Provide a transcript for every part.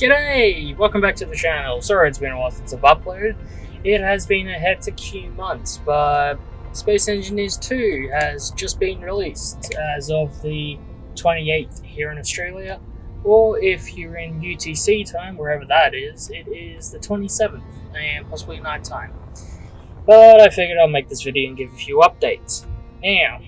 G'day! Welcome back to the channel. Sorry it's been a while since I've uploaded. It has been a hectic few months, but Space Engineers 2 has just been released as of the 28th here in Australia, or if you're in UTC time, wherever that is, it is the 27th and possibly night time. But I figured I'll make this video and give a few updates. Now,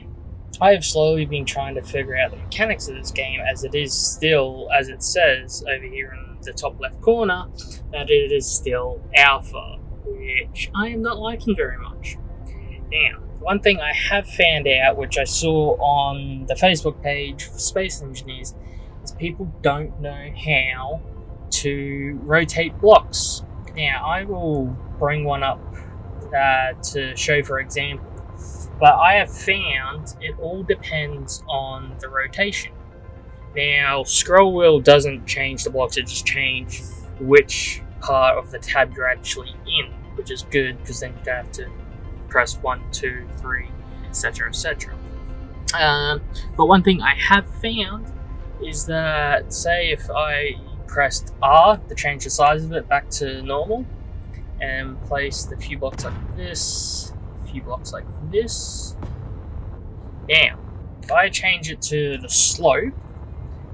I have slowly been trying to figure out the mechanics of this game, as it is still, as it says over here in the top left corner, that it is still alpha, which I am not liking very much. Now, one thing I have found out, which I saw on the Facebook page for Space Engineers, is people don't know how to rotate blocks. Now, I will bring one up to show for example. But I have found it all depends on the rotation. Now, scroll wheel doesn't change the blocks, it just changes which part of the tab you're actually in, which is good because then you don't have to press 1, 2, 3, etc. etc. But one thing I have found is that, say if I pressed R to change the size of it back to normal and placed a few blocks like this, blocks like this. Now, if I change it to the slope,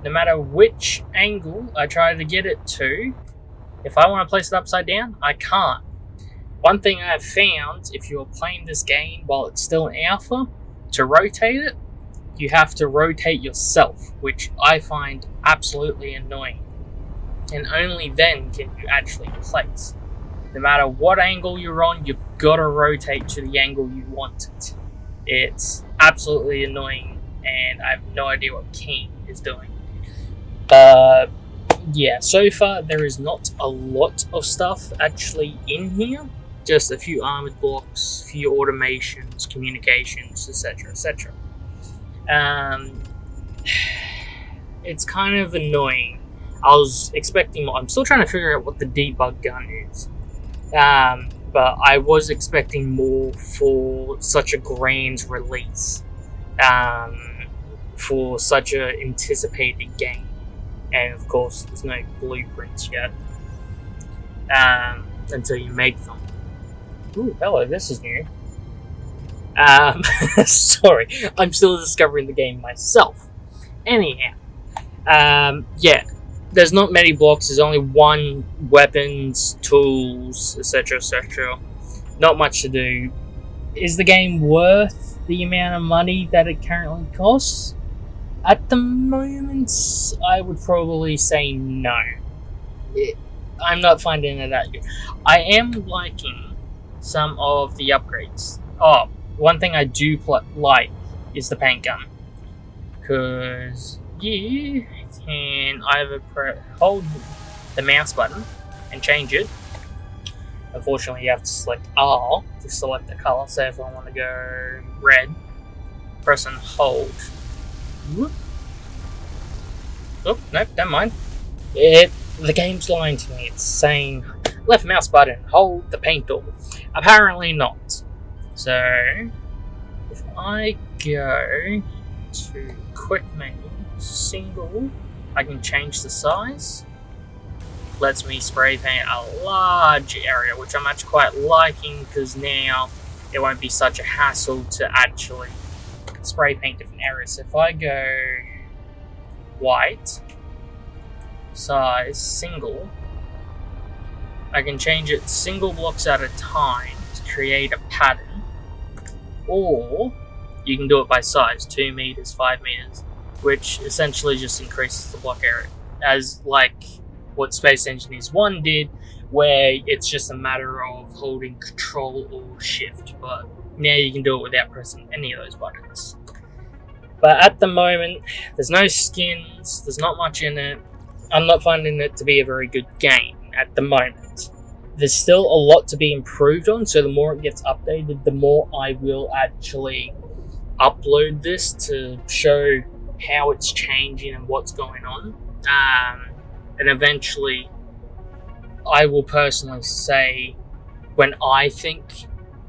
no matter which angle I try to get it to, if I want to place it upside down, I can't. One thing I have found, if you're playing this game while it's still in alpha, to rotate it, you have to rotate yourself, which I find absolutely annoying. And only then can you actually place. No matter what angle you're on, you've got to rotate to the angle you want it. It's absolutely annoying, and I have no idea what Keen is doing. But yeah, so far there is not a lot of stuff actually in here. Just a few armored blocks, a few automations, communications, etc. etc. It's kind of annoying. I was expecting more. I'm still trying to figure out what the debug gun is. But I was expecting more for such a grand release, for such an anticipated game, and of course there's no blueprints yet, until you make them. Ooh, hello, this is new. Sorry, I'm still discovering the game myself. Anyhow, yeah. There's not many blocks, there's only one, weapons, tools, etc, etc. Not much to do. Is the game worth the amount of money that it currently costs? At the moment, I would probably say no. I'm not finding it that good. I am liking some of the upgrades. Oh, one thing I do like is the paint gun. Because you can either hold the mouse button and change it. Unfortunately, you have to select R to select the color. So if I want to go red, press and hold. Whoop. Oh, nope, never mind. The game's lying to me. It's saying left mouse button, hold the paint tool. Apparently not. So if I go to quick menu, single, I can change the size. Lets me spray paint a large area, which I'm actually quite liking because now it won't be such a hassle to actually spray paint different areas. So if I go white, size, single, I can change it single blocks at a time to create a pattern, or you can do it by size, 2 meters, 5 meters, which essentially just increases the block area, as like what Space Engineers 1 did, where it's just a matter of holding Control or Shift, but now you can do it without pressing any of those buttons. But at the moment, there's no skins, there's not much in it. I'm not finding it to be a very good game at the moment. There's still a lot to be improved on, so the more it gets updated, the more I will actually upload this to show how it's changing and what's going on. And eventually, I will personally say when I think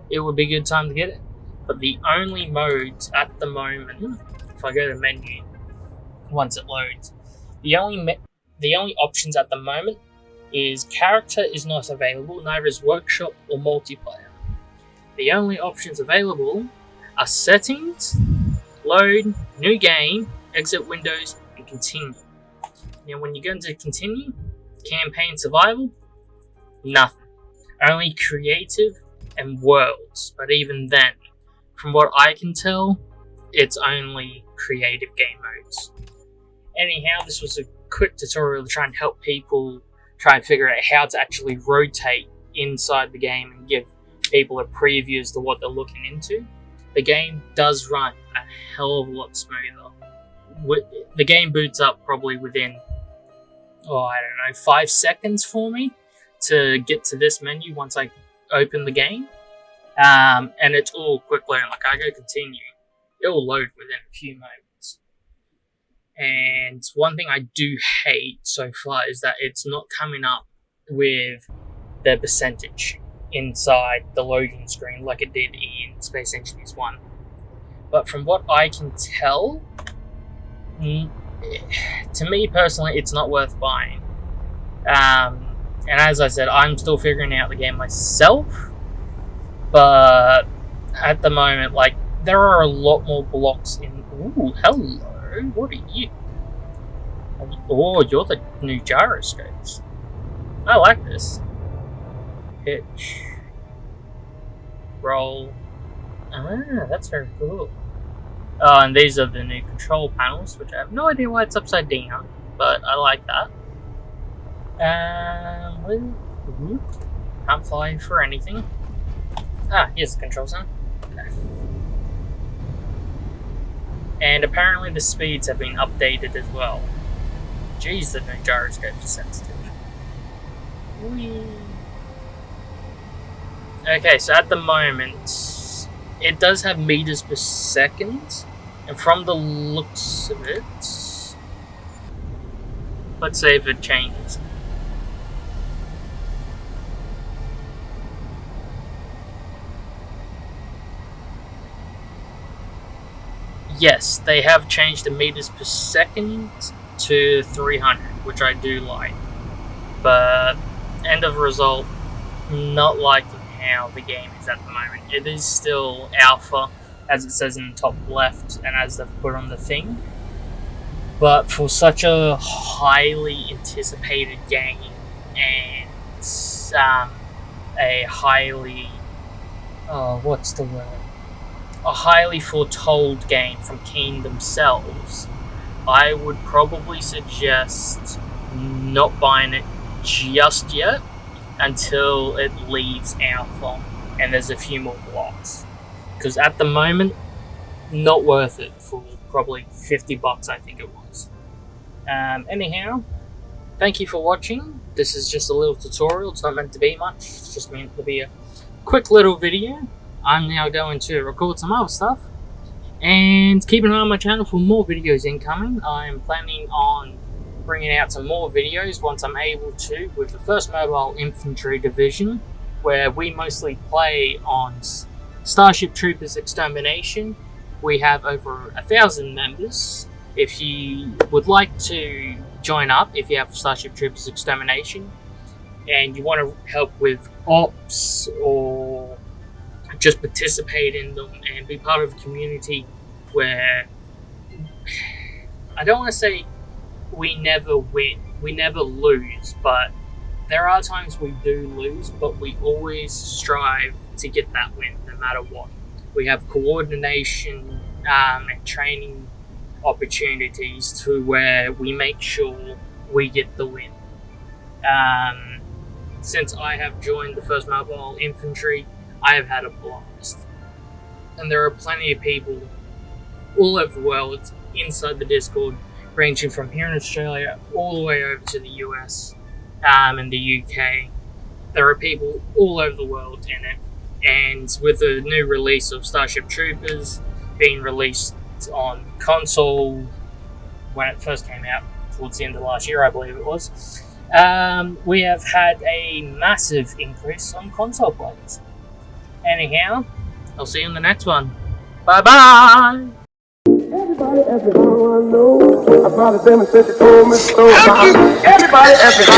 it would be a good time to get it. But the only modes at the moment, if I go to menu, once it loads, the only the only options at the moment is character is not available, neither is workshop or multiplayer. The only options available are settings, load, new game, exit windows, and continue. Now when you go into continue, campaign survival, nothing. Only creative and worlds, but even then, from what I can tell, it's only creative game modes. Anyhow, this was a quick tutorial to try and help people try and figure out how to actually rotate inside the game and give people a preview as to what they're looking into. The game does run a hell of a lot smoother. The game boots up probably within, 5 seconds for me to get to this menu once I open the game. And it's all quick loading. Like I go continue, it will load within a few moments. And one thing I do hate so far is that it's not coming up with the percentage inside the loading screen like it did in Space Engineers 1. But from what I can tell, to me personally, it's not worth buying. And as I said, I'm still figuring out the game myself. But at the moment, like, there are a lot more blocks in... Ooh, hello. What are you? Oh, you're the new gyroscopes. I like this. Pitch. Roll. Ah, that's very cool. Oh, and these are the new control panels, which I have no idea why it's upside down, but I like that. Can't fly for anything. Ah, here's the control center. Okay. And apparently the speeds have been updated as well. Jeez, the new gyroscopes are sensitive. Whee. Okay, so at the moment, it does have meters per second, and from the looks of it, let's see if it changes. Yes, they have changed the meters per second to 300, which I do like. But, end of result, not liking how the game is at the moment. It is still alpha, as it says in the top left, and as they've put on the thing. But for such a highly anticipated game, and a highly... what's the word? A highly foretold game from Keen themselves, I would probably suggest not buying it just yet until it leaves alpha and there's a few more blocks. Because at the moment, not worth it for probably $50, I think it was. Anyhow, thank you for watching. This is just a little tutorial. It's not meant to be much. It's just meant to be a quick little video. I'm now going to record some other stuff and keep an eye on my channel for more videos incoming. I'm planning on bringing out some more videos once I'm able to with the 1st Mobile Infantry Division, where we mostly play on Starship Troopers Extermination. We have over 1,000 members. If you would like to join up, if you have Starship Troopers Extermination and you want to help with ops or just participate in them and be part of a community where, I don't want to say we never win, we never lose, but there are times we do lose, but we always strive to get that win no matter what. We have coordination and training opportunities to where we make sure we get the win. Since I have joined the 1st Mobile Infantry, I have had a blast. And there are plenty of people all over the world inside the Discord, ranging from here in Australia all the way over to the US and the UK. There are people all over the world in it. And with the new release of Starship Troopers being released on console when it first came out towards the end of last year, I believe it was, we have had a massive increase on console players. Anyhow, I'll see you in the next one. Bye bye! Everybody ask me how I know about the demon since you told me so. Everybody ask me how